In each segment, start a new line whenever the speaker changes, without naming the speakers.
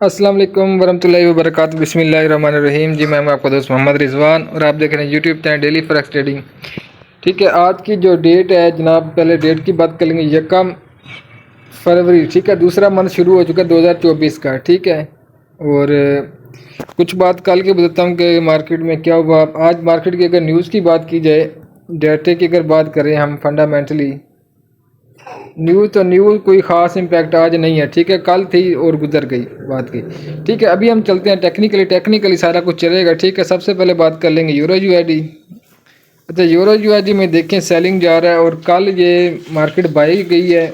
अस्सलाम वालेकुम वरहमतुल्लाहि वबरकातुहू। बिस्मिल्लाहिर्रहमानिर्रहीम। जी मैं आपका दोस्त मोहम्मद रिजवान और आप देख रहे हैं YouTube channel daily forex trading. ठीक है, आज की जो डेट है जनाब, पहले डेट की बात कर लेंगे। 1 फरवरी, ठीक है, दूसरा मंथ शुरू हो चुका है 2024 का। ठीक है, और कुछ बात कल के बताता हूँ कि मार्केट में क्या हुआ। आज मार्केट की अगर न्यूज़ की बात की जाए, डाटे की अगर बात करें हम फंडामेंटली, न्यूज़ कोई ख़ास इम्पैक्ट आज नहीं है। ठीक है, कल थी और गुजर गई बात की। ठीक है, अभी हम चलते हैं टेक्निकली सारा कुछ चलेगा। ठीक है, सबसे पहले बात कर लेंगे यूरो यूएसडी। अच्छा, यूरो यूएसडी में देखें सेलिंग जा रहा है और कल ये मार्केट बाई गई है।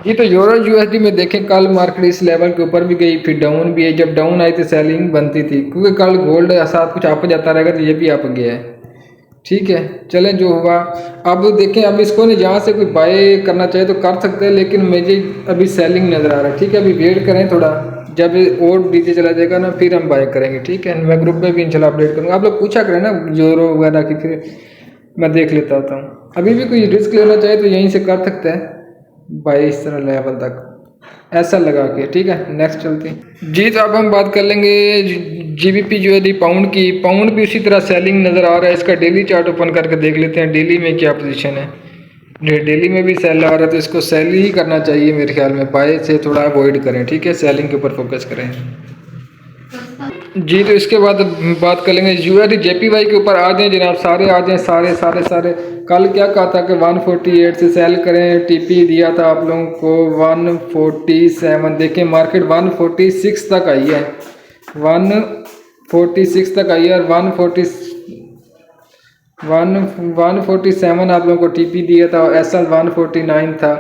ये तो यूरो यूएसडी में देखें कल मार्केट इस लेवल के ऊपर भी गई, फिर डाउन भी है। जब डाउन आई तो सेलिंग बनती थी, क्योंकि कल गोल्ड साथ कुछ अप जाता रहेगा तो ये भी अप गया है। ठीक है, चलें जो हुआ। अब देखें, अब इसको नहीं, जहाँ से कोई बाय करना चाहे तो कर सकते हैं, लेकिन मुझे अभी सेलिंग नज़र आ रहा है। ठीक है, अभी वेट करें थोड़ा, जब और नीचे चला जाएगा ना फिर हम बाय करेंगे। ठीक है, मैं ग्रुप में भी इंशाल्लाह अपडेट करूँगा। आप लोग पूछा करें ना यूरो वगैरह की, फिर मैं देख लेता होता हूँ। अभी भी कोई रिस्क लेना चाहे तो यहीं से कर सकते हैं बाय, इस तरह लेवल तक ऐसा लगा के। ठीक है, नेक्स्ट चलते हैं जी। तो अब हम बात कर लेंगे जीबीपी यूएसडी पाउंड की। पाउंड भी उसी तरह सेलिंग नज़र आ रहा है। इसका डेली चार्ट ओपन करके देख लेते हैं डेली में क्या पोजीशन है। डेली में भी सेल आ रहा है तो इसको सेल ही करना चाहिए मेरे ख्याल में, बाय से थोड़ा अवॉइड करें। ठीक है, सेलिंग के ऊपर फोकस करें जी। तो इसके बाद बात कर लेंगे यूएसडी जेपीवाई के ऊपर। आ जाएं जनाब, सारे आ जाएं, सारे। कल क्या कहा था कि 148 से सेल करें, टीपी दिया था आप लोगों को 147। देखें मार्केट 146 तक आई है, 146 तक आई है और 147 आप लोगों को टीपी दिया था और एसएल 149 था।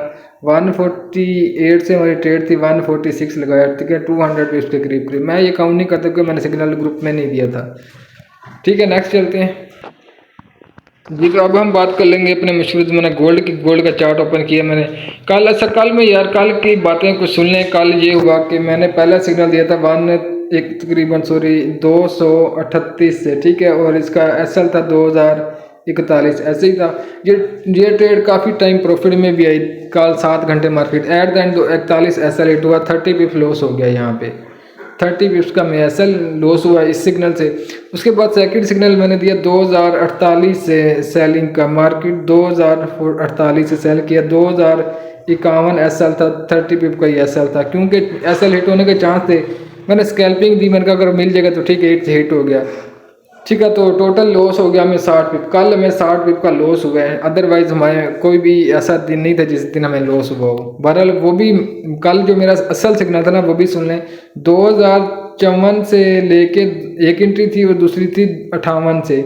148 से हमारी ट्रेड थी, 146 लगाया। ठीक है, 200 पे उसके करीब। मैं ये काउंट नहीं करता क्योंकि मैंने सिग्नल ग्रुप में नहीं दिया था। ठीक है, नेक्स्ट चलते हैं जी। तो अब हम बात कर लेंगे अपने मशहूर, मैंने गोल्ड का चार्ट ओपन किया मैंने कल। अच्छा, कल में यार कल की बातें कुछ सुन लें। कल ये हुआ कि मैंने पहला सिग्नल दिया था तकरीबन 238 से। ठीक है, और इसका एसएल था 2041, ऐसे ही था। ये ट्रेड काफ़ी टाइम प्रॉफिट में भी आई। कल 7 घंटे market at the end 41 SL hit हुआ, 30 पिप लॉस हो गया यहाँ पे। 30 पिप्स का एसएल लॉस हुआ इस सिग्नल से। उसके बाद सेकंड सिग्नल मैंने दिया 2048 से सेलिंग का। मार्केट 2048 से सेल किया, 2051 एसएल था, 30 पिप का ही एसएल था। क्योंकि एसएल हिट होने के चांस थे, मैंने स्कैल्पिंग दी। मैंने कहा अगर मिल जाएगा तो ठीक है, हिट हो गया। ठीक है, तो टोटल लॉस हो गया हमें 60 पिप। कल हमें 60 पिप का लॉस हुआ है, अदरवाइज हमारे कोई भी ऐसा दिन नहीं था जिस दिन हमें लॉस हुआ हो। बहरहाल वो भी कल जो मेरा असल सिग्नल था ना, वो भी सुन लें। 2054 से लेके एक एंट्री थी और दूसरी थी 58 से।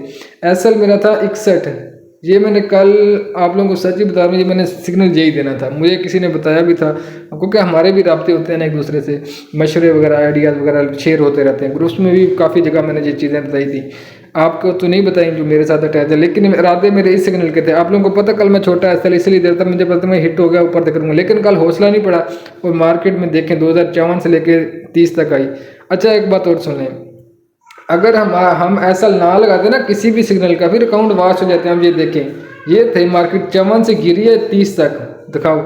एसएल मेरा था 61। ये मैंने कल आप लोगों को सच ही बता रहा हूँ, ये मैंने सिग्नल यही देना था। मुझे किसी ने बताया भी था, क्योंकि हमारे भी राब्ते होते हैं ना एक दूसरे से, मशवरे वगैरह आइडियाज़ वगैरह शेयर होते रहते हैं। ग्रुप्स में भी काफ़ी जगह मैंने ये चीज़ें बताई थी, आपको तो नहीं बताई जो मेरे साथ अटैच है, लेकिन इरादे मेरे इस सिग्नल के थे। आप लोगों को पता, कल मैं छोटा एसएल इसलिए देता, मुझे पता मैं हिट हो गया ऊपर तक करूँगा, लेकिन कल हौसला नहीं पड़ा और मार्केट में देखें 2054 से लेकर 30 तक आई। अच्छा, एक बात और सुन लें, अगर हम ऐसा ना लगाते ना किसी भी सिग्नल का, फिर अकाउंट वॉश हो जाते हैं। हम ये देखें, ये थे मार्केट 54 से गिरी है 30 तक, दिखाओ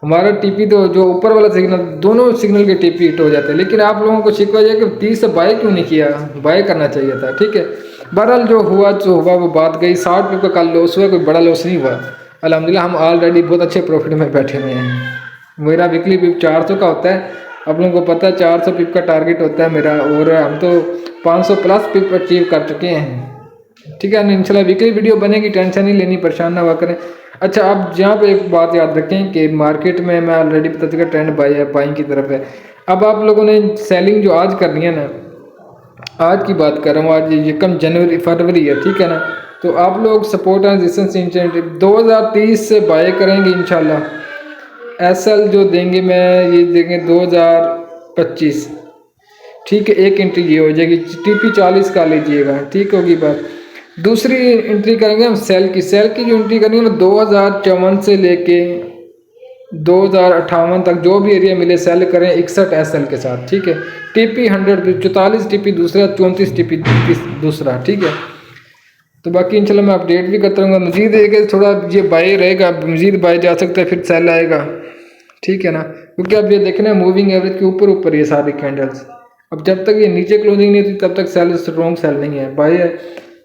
हमारा टीपी तो जो ऊपर वाला सिग्नल, दोनों सिग्नल के टीपी हिट हो जाते हैं। लेकिन आप लोगों को शिकवा है कि 30 से बाय क्यों नहीं किया, बाय करना चाहिए था। ठीक है, बहरहाल जो हुआ वो बात गई। 60 रुपये का कल लॉस हुआ, कोई बड़ा लॉस नहीं हुआ अल्हम्दुलिल्लाह। हम ऑलरेडी बहुत अच्छे प्रॉफिट में बैठे हुए हैं। मेरा वीकली पिप 400 का होता है, आप लोगों को पता है 400 पिप का टारगेट होता है मेरा, और हम तो 500 प्लस पिप अचीव कर चुके हैं। ठीक है, इंशाल्लाह वीकली वीडियो बनेगी, टेंशन नहीं लेनी, परेशान ना हुआ करें। अच्छा, अब यहाँ पे एक बात याद रखें कि मार्केट में मैं ऑलरेडी पता चला ट्रेंड बाइंग की तरफ है। अब आप लोगों ने सेलिंग जो आज करनी है ना, आज की बात कर रहा हूँ, आज ये कम फरवरी है। ठीक है ना, तो आप लोग सपोर्ट एंड रेजिस्टेंस इंसेंटिव 2030 से बाय करेंगे इंशाल्लाह। एसएल जो देंगे मैं ये देंगे 2025। ठीक है, एक एंट्री ये हो जाएगी, टीपी 40 का लीजिएगा, ठीक होगी बात। दूसरी एंट्री करेंगे हम सेल की जो एंट्री करेंगे मैं 2054 से लेके 2058 तक जो भी एरिया मिले सेल करें 61 एसएल के साथ। ठीक है, टीपी 100, 44 टीपी दूसरा, 34 टीपी दूसरा। ठीक है, तो बाकी इंशाल्लाह मैं अपडेट भी करता रहूँगा। मजीद एक थोड़ा ये बाय रहेगा, मजीद बाय जा सकता है, फिर सेल आएगा। ठीक है ना, क्योंकि अब ये देखना है मूविंग एवरेज के ऊपर ऊपर ये सारी कैंडल्स, अब जब तक ये नीचे क्लोजिंग नहीं होती तब तक सेल स्ट्रॉन्ग सेल नहीं है भाई।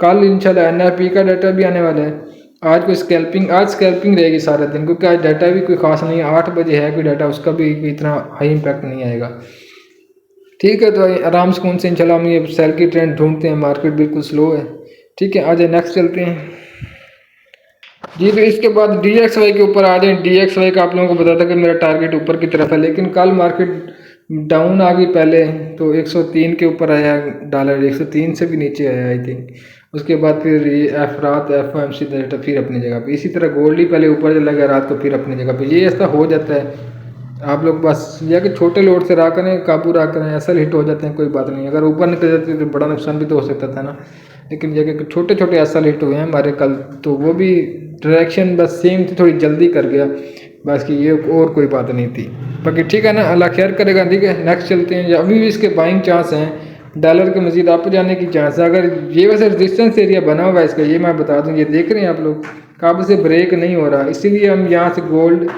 कल इंशाल्लाह एनआरपी का डाटा भी आने वाला है। आज कोई स्कैल्पिंग, आज स्कैल्पिंग रहेगी सारा दिन, क्योंकि आज डाटा भी कोई खास नहीं है, 8 बजे है कोई डाटा, उसका भी इतना हाई इम्पैक्ट नहीं आएगा। ठीक है, तो आराम सुकून से इंशाल्लाह हम ये सेल की ट्रेंड ढूंढते हैं, मार्केट बिल्कुल स्लो है। ठीक है, आज नेक्स्ट चलते हैं जी। तो इसके बाद DXY के ऊपर आ जाए। DXY का आप लोगों को पता था कि मेरा टारगेट ऊपर की तरफ है, लेकिन कल मार्केट डाउन आ गई पहले, तो 103 के ऊपर आया डॉलर, 103 से भी नीचे आया आई थिंक। उसके बाद फिर ये रात FOMC डाटा फिर अपनी जगह पे, इसी तरह गोल्ड ही पहले ऊपर चला गया रात को, फिर अपनी जगह पे। ये ऐसा हो जाता है, आप लोग बस यह कि छोटे लोड से रहा करें, काबू रहा करें, ऐसा हिट हो जाते हैं, कोई बात नहीं। अगर ऊपर निकल जाती तो बड़ा नुकसान भी तो हो सकता था ना, लेकिन ये कि छोटे छोटे ऐसा हिट हुए हैं हमारे कल, तो वो भी डायरेक्शन बस सेम थी, थोड़ी जल्दी कर गया बस, कि ये और कोई बात नहीं थी। बाकी ठीक है ना, अल्लाह खैर करेगा। ठीक है, नेक्स्ट चलते हैं। अभी भी इसके बाइंग चांस हैं, डॉलर के मजीद अप जाने की चांस है। अगर ये वैसे रेजिस्टेंस एरिया बना हुआ है इसका, ये मैं बता दूं, ये देख रहे हैं आप लोग, काबू से ब्रेक नहीं हो रहा, इसीलिए हम यहाँ से गोल्ड,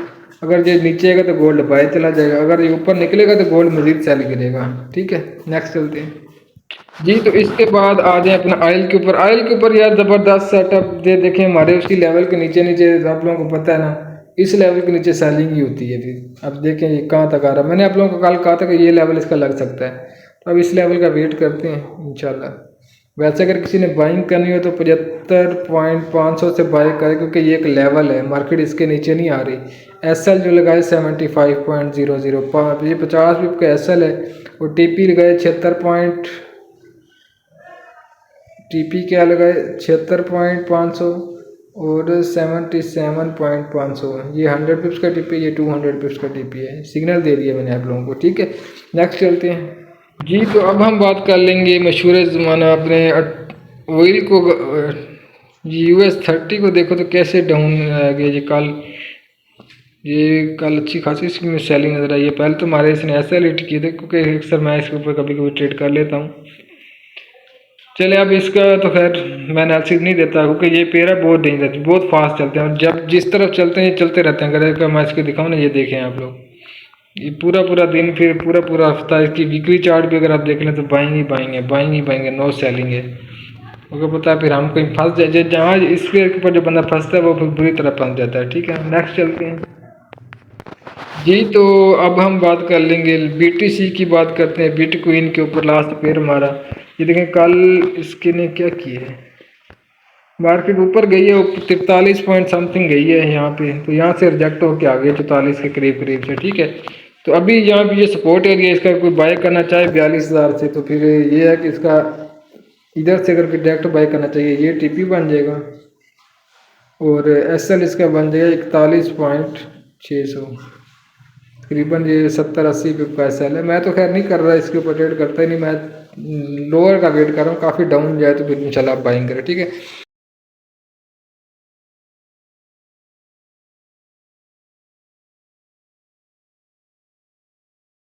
अगर ये नीचे आएगा तो गोल्ड बाय चला जाएगा, अगर ये ऊपर निकलेगा तो गोल्ड मजीद सेल गिरेगा। ठीक है, नेक्स्ट चलते हैं जी। तो इसके बाद आ जाए अपना ऑयल के ऊपर। ऑयल के ऊपर यार ज़बरदस्त सेटअप दे देखें हमारे, उसकी लेवल के नीचे नीचे, आप लोगों को पता है ना, इस लेवल के नीचे सेलिंग ही होती है। फिर अब देखें ये कहाँ तक आ रहा है। मैंने आप लोगों को कल कहा था कि ये लेवल इसका लग सकता है, तो अब इस लेवल का वेट करते हैं इंशाल्लाह। वैसे अगर किसी ने बाइंग करनी हो तो 75.500 से बाय करे, क्योंकि ये एक लेवल है, मार्केट इसके नीचे नहीं आ रही। SL जो लगाए 75.005, ये 50 पिप का SL है, और TP लगाए 76 TP क्या लगाए 76.500 और 77.500, ये 100 पिप्स का TP, ये 200 पिप्स का TP है। सिग्नल दे दिया मैंने आप लोगों को। ठीक है, नेक्स्ट चलते हैं जी। तो अब हम बात कर लेंगे मशहूर ज़माना अपने ऑयल को। US30 को देखो तो कैसे डाउन आ गया ये कल अच्छी खासी इसमें सेलिंग नजर आई है। पहले तो हमारे इसने ऐसा हिट किए थे, क्योंकि अक्सर मैं इसके ऊपर कभी कभी ट्रेड कर लेता हूँ। चले, अब इसका तो खैर मैं एनालिसिस नहीं देता, क्योंकि ये पेरा बहुत डेंजर, बहुत फास्ट चलते हैं, और जब जिस तरफ चलते हैं ये चलते रहते हैं। अगर मैं इसको दिखाऊँ ना, ये देखें आप लोग, ये पूरा पूरा दिन, फिर पूरा पूरा हफ्ता, इसकी वीकली चार्ट भी अगर आप देख लें तो बाइंग ही बाइंग है, नो सेलिंग है। क्योंकि पता है फिर हम कहीं फंस जाए, जहाँ इस पेड़ के ऊपर जो बंदा फंसता है वो फिर बुरी तरह फंस जाता है। ठीक है, नेक्स्ट चलते हैं जी। तो अब हम बात कर लेंगे BTC की, बात करते हैं बिटकॉइन के ऊपर। लास्ट पेयर हमारा ये देखें, कल इसके ने क्या किया है, मार्केट ऊपर गई है, 43 पॉइंट समथिंग गई है यहाँ पे, तो यहाँ से रिजेक्ट होकर आ गया 44 के करीब करीब से। ठीक है, तो अभी यहाँ पे ये सपोर्ट एरिया, इसका कोई बाय करना चाहे 42,000 से, तो फिर ये है कि इसका इधर से अगर डायरेक्ट बाय करना चाहिए, ये TP बन जाएगा, और SL इसका बन जाएगा 41.600, तकरीबन ये 70-80 पे पैसा है। मैं तो खैर नहीं कर रहा, इसके ऊपर ट्रेड करता ही नहीं, मैं लोअर का वेट कर रहा हूँ, काफ़ी डाउन जाए तो फिर इंशाल्लाह बाइंग करें। ठीक है,